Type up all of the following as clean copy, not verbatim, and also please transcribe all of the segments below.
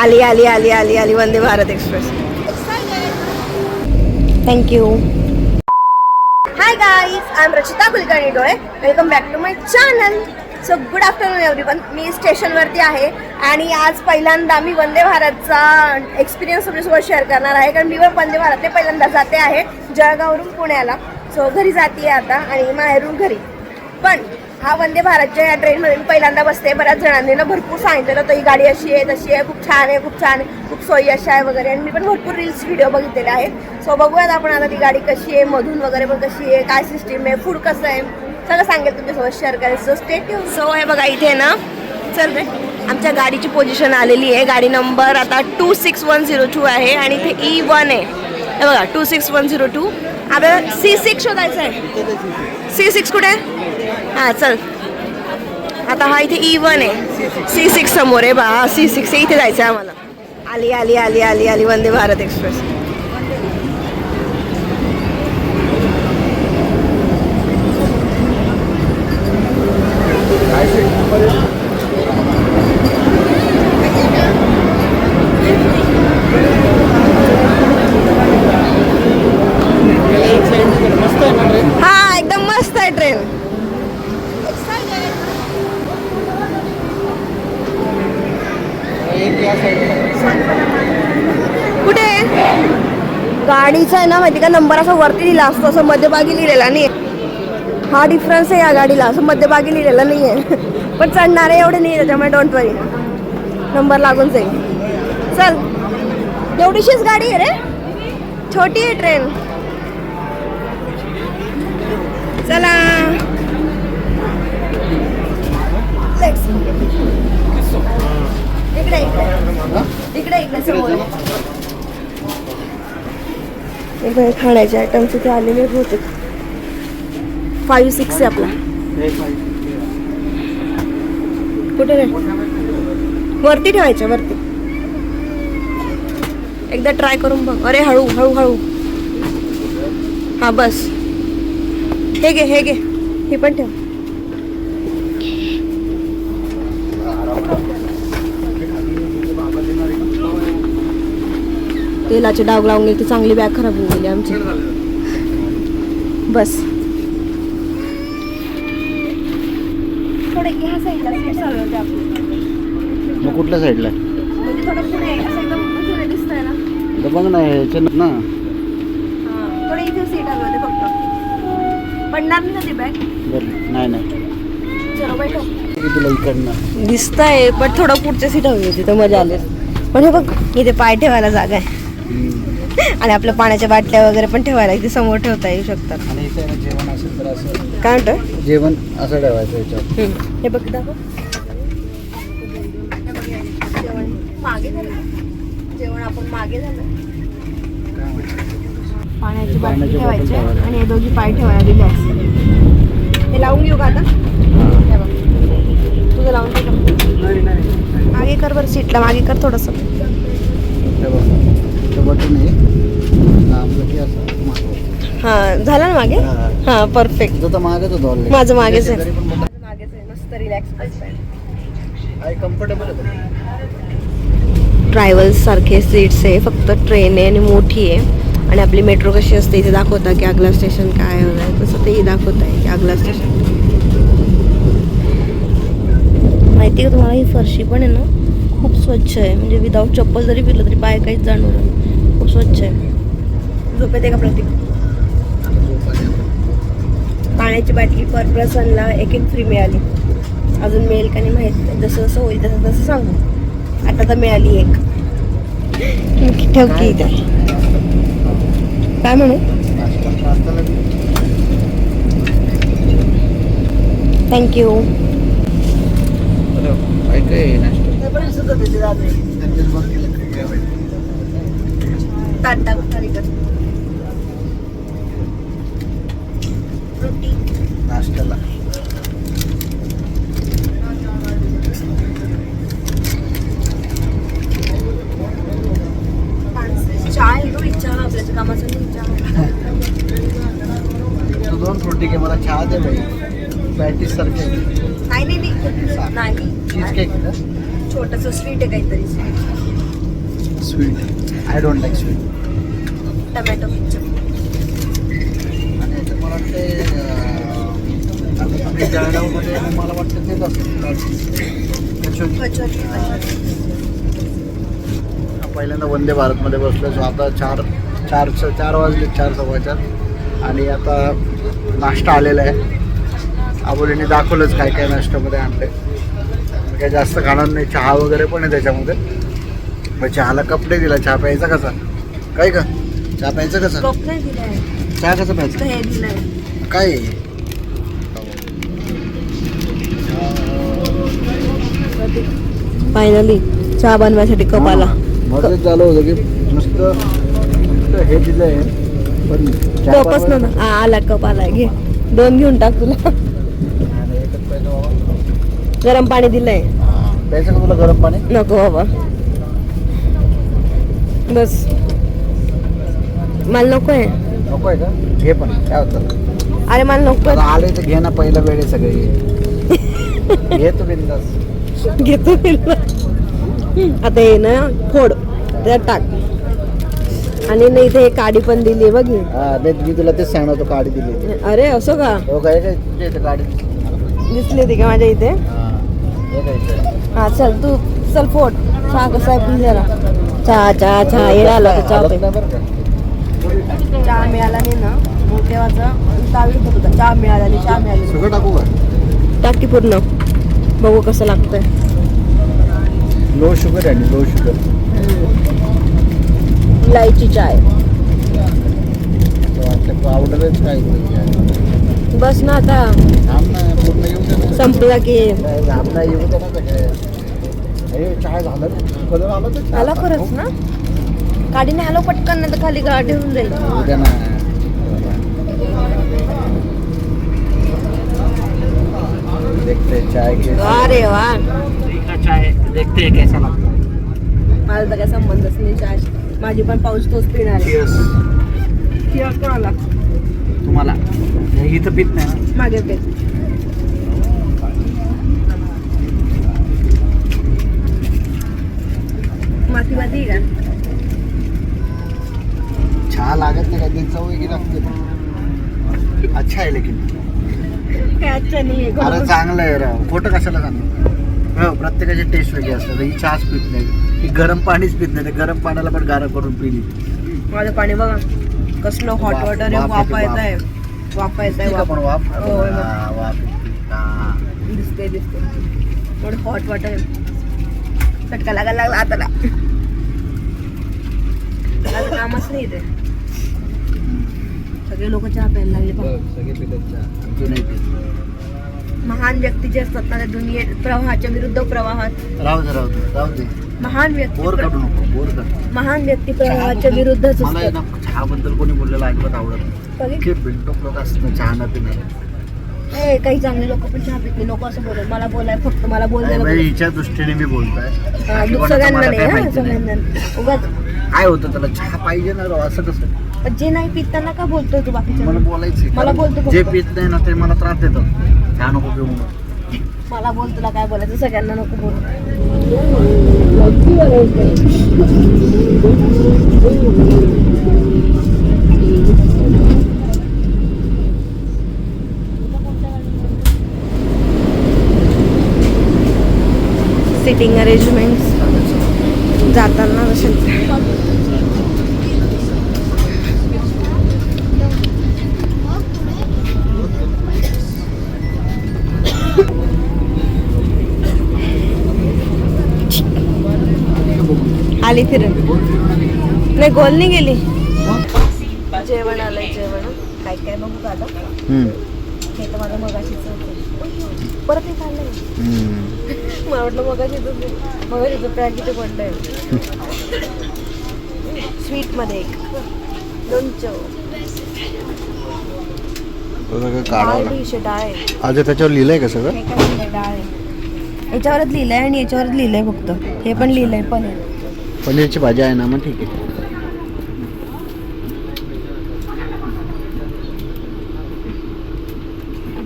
आली आली आली आली आली Vande Bharat express. Thank you. Hi guys, I am Rachita Kulkarni डोळे. Welcome back to my channel. So good afternoon everyone. मी स्टेशनवरती आहे आणि आज पहिल्यांदा मी वंदे भारतचा एक्सपिरियन्स तुमच्यासोबत शेअर करणार आहे. कारण मी वंदे भारतने पहिल्यांदा जाते आहे जळगाववरून पुण्याला. सो घरी जाते आता आणि माहेरून घरी. पण हा वंदे भारतच्या या ट्रेनमध्ये मी पहिल्यांदा बसते. बऱ्याच जणांनी ना भरपूर सांगितलेलं होतं ही गाडी अशी आहे तशी आहे, खूप छान आहे खूप छान आहे, खूप सोयी अशा आहे वगैरे. आणि मी पण भरपूर रील्स व्हिडिओ बघितलेले आहेत. सो बघूयात आपण आता ती गाडी कशी आहे, मधून वगैरे पण कशी आहे, काय सिस्टीम आहे, फूड कसं आहे, सगळं सांगेल तुमच्यासोबत शेअर करायचं. So stay tune. सो हे बघा इथे ना चल रे आमच्या गाडीची पोझिशन आलेली आहे. गाडी नंबर आता 26102 आहे आणि इथे E1 आहे. हे बघा 26102. आपल्याला C6 शोधायचं आहे. C6 कुठे आहे? हां चल. आता हा इथे E1 आहे, C6 समोर आहे बा. C6 इथे जायचं आहे आम्हाला. आली आली आली आली आली वंदे भारत एक्सप्रेस. हा एकदम मस्त आहे ट्रेन. कुठे गाडीचा आहे ना माहिती का, नंबर असा वरती लिहिला असतो, असं मध्यभागी लिहिलेला नाही. हा डिफरन्स आहे या गाडीला, असं मध्यभागी लिहिलेला नाही आहे. पण चढणारे एवढे नाही त्याच्यामुळे डोंट वरी, नंबर लागून जाईल. चल एवढीशीच गाडी आहे रे, छोटी आहे ट्रेन. चला इकडे इकडे इकडे समोर इकडे खाण्याचे आयटम्स इथे आलेले होते. 5-6 आहे आपला. कुठे रे? वरती ठेवायचं वरती. एकदा ट्राय करून बघ. अरे हळू हळू हळू. हा बस. हे घे हे घे, हे पण ठेव. तेलाचे डाग लावून गेले, ती चांगली बॅग खराब होऊन गेली आमची. बस थोडे ह्या साईडला सीट चालू होते आपली. मग कुठल्या साईडला म्हणजे थोडं पुढे असं एकदम पुढे दिसतंय ना. बघ ना ह्याच्यात ना. हां थोडे इथे सीट आले होते फक्त. पडणार नाही ना ती बॅग? नाही नाही चलो बैठो. तुला इकडनं दिसतंय पण थोडं पुढच्या सीट हवी होती तर मजा आली. पण हे बघ इथे पाय ठेवायला जागा आहे आणि आपल्या पाण्याच्या बाटल्या वगैरे पण ठेवायला इथे समोर ठेवता येऊ शकतात. आणि इथे जेवण असेल तर असं काय म्हणतं जेवण असं ठेवायचं याच्यात. हे बघ दाखव. जेवण मागे झालं, जेवण आपण मागे झालं. पाण्याची बाटली ठेवायची आणि हे दोघी पाय ठेवायला रिलॅक्स. हे लावून घेऊ का आता? हे बघ तुझं लावून दे का? मागे कर बरं, सीटला मागे कर थोडंसं. बटन आहे लांबलं की असं. हां झालं ना मागे. हां परफेक्ट. तुझं तर मागेच होतं ऑलरेडी. माझं मागेच आहे. मागेच आहे, मस्त रिलॅक्स आहे, कम्फर्टेबल आहे. ट्रॅव्हल्स सारखे सीट्स आहे, फक्त ट्रेन आहे आणि मोठी आहे. आणि आपली मेट्रो कशी असते इथे दाखवता की अगला स्टेशन काय होतं, तसं तेही दाखवत आहे की अगला स्टेशन. माहिती का तुम्हाला ही फरशी पण आहे ना खूप स्वच्छ आहे. म्हणजे विदाऊट चप्पल जरी फिरलं तरी पाय काहीच जाणवलं नाही, खूप स्वच्छ आहे. झोप येते का प्रतीक? पाण्याची बाटली पर पर्सनला एक फ्री मिळाली. अजून मिळेल का नाही माहीत नाही, जसं जसं होईल तसं तसं सांगू. आता तर मिळाली एक. ठेवकी इथे काय म्हणू. थँक्यू. नाश्त्याला चहा येतो इच्छा आपल्याच्या कामाचं नाही. दोन फ्रुटी घे, मला चहा दे बाई. पॅटीस सारखे नाही नाही नाही चीज केक छोटंसं स्वीट आहे काहीतरी. Sweet. I don't like sweet. Tomato ketchup. आणि याच्यात मला वाटते आपल्या जळगावमध्ये मला वाटतं तेच असेल कचोरी. पहिल्यांदा वंदे भारतमध्ये बसलो. सो आता चार वाजले, 4:15. आणि आता नाश्ता आलेला आहे. आबोलीने दाखवलंच काय काय नाश्त्यामध्ये आणलं आहे. काही जास्त खाणार नाही. चहा वगैरे पण आहे त्याच्यामध्ये. मग चहाला कप नाही दिला. चहा प्यायचा कसा काय का? चहा प्यायचा कसा? कप नाही दिलाय. चहा कसा प्यायचा? हे दिलाय. काय फायनली चहा बनवायसाठी कप आला. मध्येच झालं होतं की नुसतं हे दिलंय पण चहा कपच बनवायला- ना आला कप आलाय. घे 2 घेऊन टाक तुला. अरे एकच पाहिजे बाबा. गरम पाणी दिलंय. प्यायचं का तुला गरम पाणी? नको बाबा बस. मला नको आहे. नको आहे का? घे पण काय होतं. अरे मला नको आता आले तर घे ना. पहिला वेळ आहे सगळे. घे तू बिंदास. घेतो आता हे ना फोड त्यात टाक. आणि नाही इथे काडी पण दिली बघ ही. हा मी तुला तेच सांगणार होतो. गाडी दिली. अरे असं का हो काय काय तुझ्या इथे गाडी दिसली? दिसली होती का माझ्या इथे? हा हे काय इथे? हा चल तू चल फोड. चहा कसा आहे पी जरा. चहा येडा आला तर चहा हालत पे. नाही बरं का? चहा मिळाला नाही ना मग तेव्हाचा तावीत होता. चहा मिळाला नाही. चहा मिळाली सगळं टाकू का? टाकी पूर्ण. बघू कसं लागतंय. लो शुगर आहे. Low sugar. इलायची चाय. वाटतं आवडलंच काय बस ना आता थांब ना. पूर्ण येऊ दे ना. संपला की थांब ना. येऊ दे ना सगळे. हे काय झालं ना? कलर आला तर आला खरंच ना. गाडीने आलो पटकन नाही तर खाली गाडी होऊन जाईल. येऊ दे ना. देखते चाय के अरे वा चाय देखते हैं कैसा लगता है. माझा तर काय संबंधच नाही चाय. माझी पण पाऊस तोच पिणार आहे. Cheers. Cheers कोणाला? तुम्हाला हे इथं पित नाही ना. मागे पे माती का? चहा लागत नाही. काय चव वेगळी लागते. अच्छा आहे लेकिन. काय अच्छा नाही अरे चांगलं आहे राव. खोटं कशाला सांगू. हो प्रत्येकाची टेस्ट वेगळी असते. ही चहाच पित नाही. ही गरम पाणीच पित नाही. ते गरम पाण्याला पण गारं करून पिली. माझं पाणी बघा कसलं हॉट वाफ- वॉटर आहे. वाफ वाफा येते, येत आहे. वाफा येत ठीक आहे पण आहे. वाफ. हो, हो. हा, वाफ येते. हा. दिसते थोडं हॉट वॉटर आहे. चटका लागायला लागला आताला. आज कामच नाही ते. सगळे लोक चहा प्यायला लागले बघ. सगळे पितात चहा. तू नाही पित. महान व्यक्ती जे असतात ना त्या दुनियेत प्रवाहाच्या विरुद्ध प्रवाहात. राहू दे. महान व्यक्ती बोर काढू नको. बोर कर. महान व्यक्ती प्रवाहाच्या विरुद्धच मला आहे असतात. ना चहाबद्दल कोणी बोललेलं अजिबात आवडत नाही. कधी? इतके बिल्टॉप लोक असतात ना चहा न पिणारे. काही चांगले लोक पण चहा पित नाही. लोक असं बोलत मला बोलाय फक्त मला म्हणजे बोलते हिच्या दृष्टीने मी बोलतोय. बाकी कोणाचं सगळ्यांना मला नाही काही हा, माहिती नाही. सगळ्यांना उगाच. काय होतं त्याला चहा पाहिजे ना राव. असं कसं पण जे नाही पित त्यांना का बोलतोय तू बाकीच्या? मला बोलायचं. मला बोलतो फक्त. जे पित नाही ना ते मला त्रास देतं. चहा नको पिऊ म्हणून. मला बोल तुला काय बोलायचं. सगळ्यांना नको बोल. सिटिंग अरेंजमेंट्स जाताना असेल. आली फिरून नाही गोल नाही गेली. जेवण आलंय. जेवण काय काय बघू का आता. हे तर माझं मगाशीच होतं. परत हे खाल्लंय. मला वाटलं मगाशीच पॅकेट पडलंय. स्वीट मध्ये एक लोणचं. डाळ डिश आहे. डाळ आहे. आज त्याच्यावर लिहिलंय का सगळं? हे काय लिहिलंय? डाळ आहे. याच्यावरच लिहिलंय आणि याच्यावरच लिहिलंय फक्त. हे पण लिहिलंय पनीर. पनीरची भाजी आहे ना. मग ठीक आहे.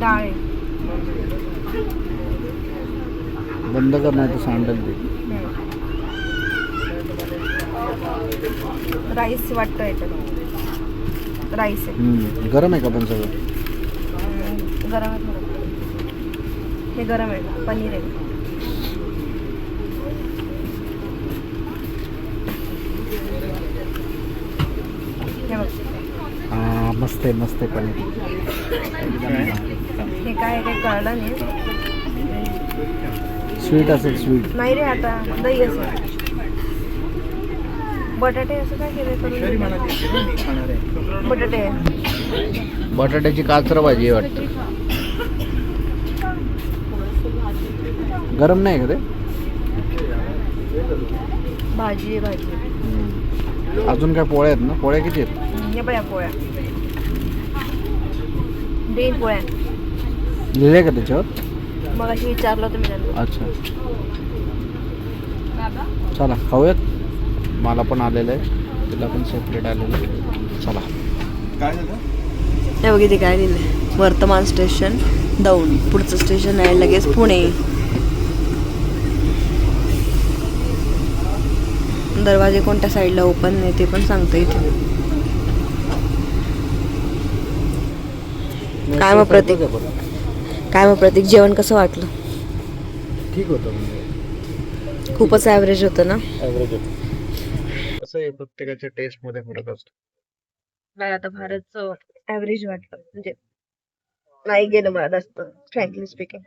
डाळ आहे. बंद कर नाही तर सांडल ते. राईस वाटतं याच्यात. राईस आहे. गरम आहे का पण सगळं? गरम आहे थोडं. हे गरम आहे. पनीर आहे. हे बघ. मस्त आहे मस्त आहे पनीर. हे काय काही कळलं नाही. स्वीट असेल स्वीट. नाही रे, आता दही असेल. बटाटे असं काय केलं करून? बटाटे. बटाट्याची काचर भाजी वाटतं. गरम नाही का ते? भाजी भाजी. अजून काय पोळ्या आहेत ना? पोळ्या किती आहेत? हे बघा पोळ्या. देईन पोळ्या. लिहिले का त्याच्यावर? मग अशी विचारलं तुम्ही त्यांना. अच्छा चला खाऊयात. मला पण आलेलं आहे, तिला पण सेपरेट आलेलं आहे. चला. काय झालं? हे बघ इथे काय लिहिलंय. वर्तमान स्टेशन दौंड. पुढचं स्टेशन आहे लगेच पुणे. दरवाजे कोणत्या साईडला ओपन आहे ते पण सांगता इथे. काय मग प्रतीक? काय मग प्रतीक, जेवण कसं वाटलं? ठीक होतं म्हणजे खूपच ॲव्हरेज होतं ना? ॲव्हरेज होतं. कसं आहे, प्रत्येकाच्या टेस्टमध्ये फरक असतो. नाही आता फारच ॲव्हरेज वाटलं. म्हणजे नाही गेलं मला जास्त, फ्रँकली स्पीकिंग.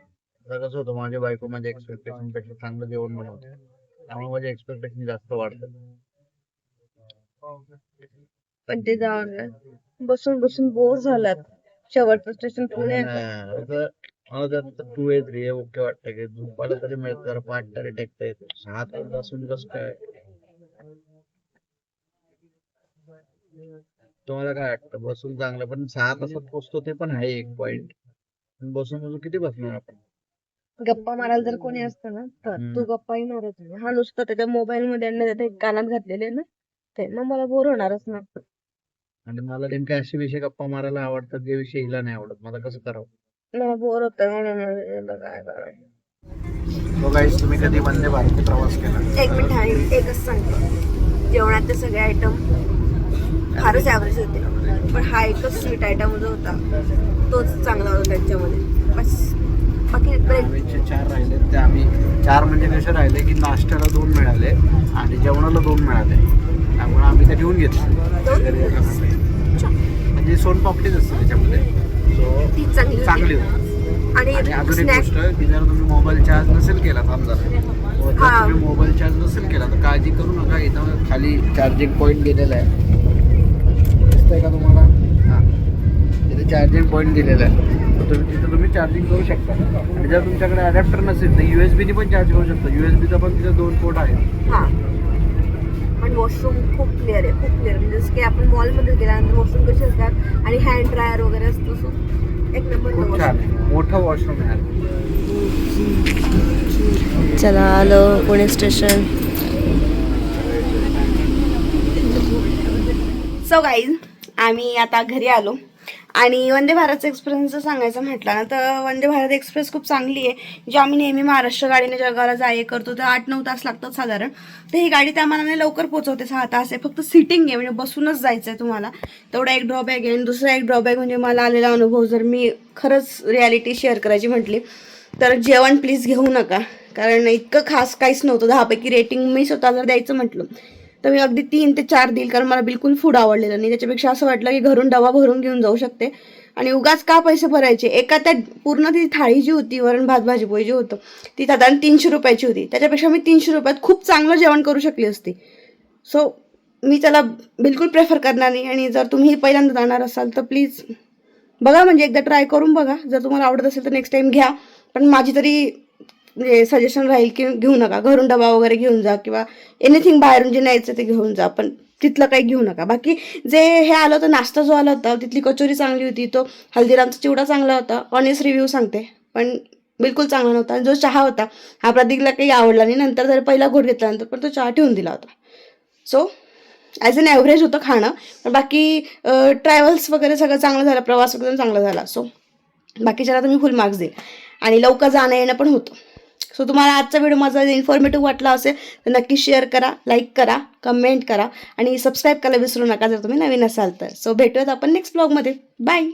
कसं होतं, माझ्या बायको माझ्या एक्सपेक्टेशन पेक्षा चांगलं जेवण बनवते, त्यामुळे माझे एक्सपेक्टेशन जास्त वाढतात. पण ते जाऊन बसून बसून बोर झालात. शेवटचं स्टेशन पुणे. मला त्यात 2 3 ओके वाटतं की झोपायला तरी मिळतं, जरा पाठ तरी टेकता येतो. 6 तास बसून कसं काय? तुम्हाला काय वाटतं? बसून चांगलं, पण 6 तासात पोचतो ते पण आहे एक पॉइंट. बसून बसून किती बसणार आपण? गप्पा मारायला जर कोणी असतं ना तर तू गप्पाही मारत नाही. हा नुसतं त्याच्या मोबाईल मध्ये आणि ते कानात घातलेले ना ते, मग मला बोर होणारच ना. आणि मला नेमके असे विषय गप्पा मारायला आवडतात जे विषय हिला नाही आवडत. मला कसं करावं? मला बोर होत म्हणून काय करायचं. तो गाईस, तुम्ही कधी वंदे भारत प्रवास केला? एक मिनिट आहे, एकच सांगते. जेवणातले सगळे आयटम फारच ॲव्हरेज होते, पण हा एकच स्वीट आयटम जो होता तोच चांगला होता त्यांच्यामध्ये. बस बाकी 4 राहिले ते आम्ही 4 म्हणजे कसे राहिले की नाश्त्याला 2 मिळाले आणि जेवणाला 2 मिळाले, त्यामुळे आम्ही ते घेऊन घेतले. म्हणजे सोनपापडीच असते त्याच्यामध्ये, ती चांगली होती. आणि अजून एक स्नॅक. गोष्ट की जर तुम्ही मोबाईल चार्ज नसेल केला, समजा तुम्ही मोबाईल चार्ज नसेल केला तर काळजी करू नका, इथं खाली चार्जिंग पॉईंट दिलेला आहे, दिसतंय का तुम्हाला? हां, इथे चार्जिंग पॉईंट दिलेला आहे, तिथं तुम्ही चार्जिंग करू शकता. आणि जर तुमच्याकडे अडॅप्टर नसेल तर USB पण चार्ज करू शकता. USB चा पण तिथे 2 पोर्ट आहेत. हां, पण वॉशरूम खूप क्लिअर आहे, खूप क्लिअर. म्हणजे जसं की आपण मॉलमध्ये गेल्यानंतर वॉशरूम कसे असतात आणि हँड ड्रायर वगैरे असतो, सो एक नंबर. खूप छान मोठं वॉशरूम आहे. चला आलं पुणे स्टेशन. सो गाईज, आम्ही आता घरी आलो आणि वंदे भारत एक्सप्रेसचं सांगायचं म्हटलं ना तर वंदे भारत एक्सप्रेस खूप चांगली आहे. जी आम्ही नेहमी महाराष्ट्र गाडीने जळगावला जाय करतो तर 8-9 तास लागतात साधारण, तर ही गाडी त्या मानाने लवकर पोहोचवते. 6 तास आहे. फक्त सिटिंग आहे, म्हणजे बसूनच जायचं आहे तुम्हाला, तेवढा एक ड्रॉबॅक आहे. आणि दुसरा एक ड्रॉबॅक म्हणजे मला आलेला अनुभव, जर मी खरंच रियालिटी शेअर करायची म्हटली तर जेवण प्लीज घेऊ नका, कारण इतकं खास काहीच नव्हतं. 10 पैकी रेटिंग मी स्वतः जर द्यायचं म्हटलं तर मी अगदी 3 ते 4 देईल, कारण मला बिलकुल फूड आवडलेलं नाही. त्याच्यापेक्षा असं वाटलं की घरून डबा भरून घेऊन जाऊ शकते आणि उगाच का पैसे भरायचे. एका त्या पूर्ण ती थाळी जी होती, वरण भात भाजी पोळी जी होतं, ती साधारण 300 रुपयाची होती. त्याच्यापेक्षा मी 300 रुपयात खूप चांगलं जेवण करू शकली असती. सो मी त्याला बिलकुल प्रेफर करणार नाही. आणि जर तुम्ही पहिल्यांदा जाणार असाल तर प्लीज बघा, म्हणजे एकदा ट्राय करून बघा. जर तुम्हाला आवडत असेल तर नेक्स्ट टाइम घ्या, पण माझी तरी म्हणजे सजेशन राहील की घेऊ नका. घरून डबा वगैरे घेऊन जा किंवा एनिथिंग बाहेरून जे न्यायचं ते घेऊन जा, पण तिथलं काही घेऊ नका. बाकी जे हे आलं होतं, नाश्ता जो आला होता, तिथली कचोरी चांगली होती, तो हल्दीरामचा चिवडा चांगला होता. ऑनेस्ट रिव्ह्यू सांगते, पण बिलकुल चांगला नव्हता. आणि जो चहा होता हा प्रतीकला काही आवडला नाही. नंतर जर पहिला घोट घेतल्यानंतर पण तो चहा ठेवून दिला होता. सो ॲज अन ॲव्हरेज होतं खाणं, पण बाकी ट्रॅव्हल्स वगैरे सगळं चांगलं झालं, प्रवास वगैरे चांगला झाला. सो बाकीच्याला तर मी फुल मार्क्स देईल. आणि लवकर जाणं येणं पण होतं. सो तुम्हाला आजचा व्हिडिओ माझा इन्फॉर्मेटिव्ह वाटला असेल तर नक्की शेअर करा, लाईक करा, कमेंट करा आणि सबस्क्राईब करायला विसरू नका जर तुम्ही नवीन असाल तर. सो भेटूयात आपण नेक्स्ट ब्लॉगमध्ये. बाय.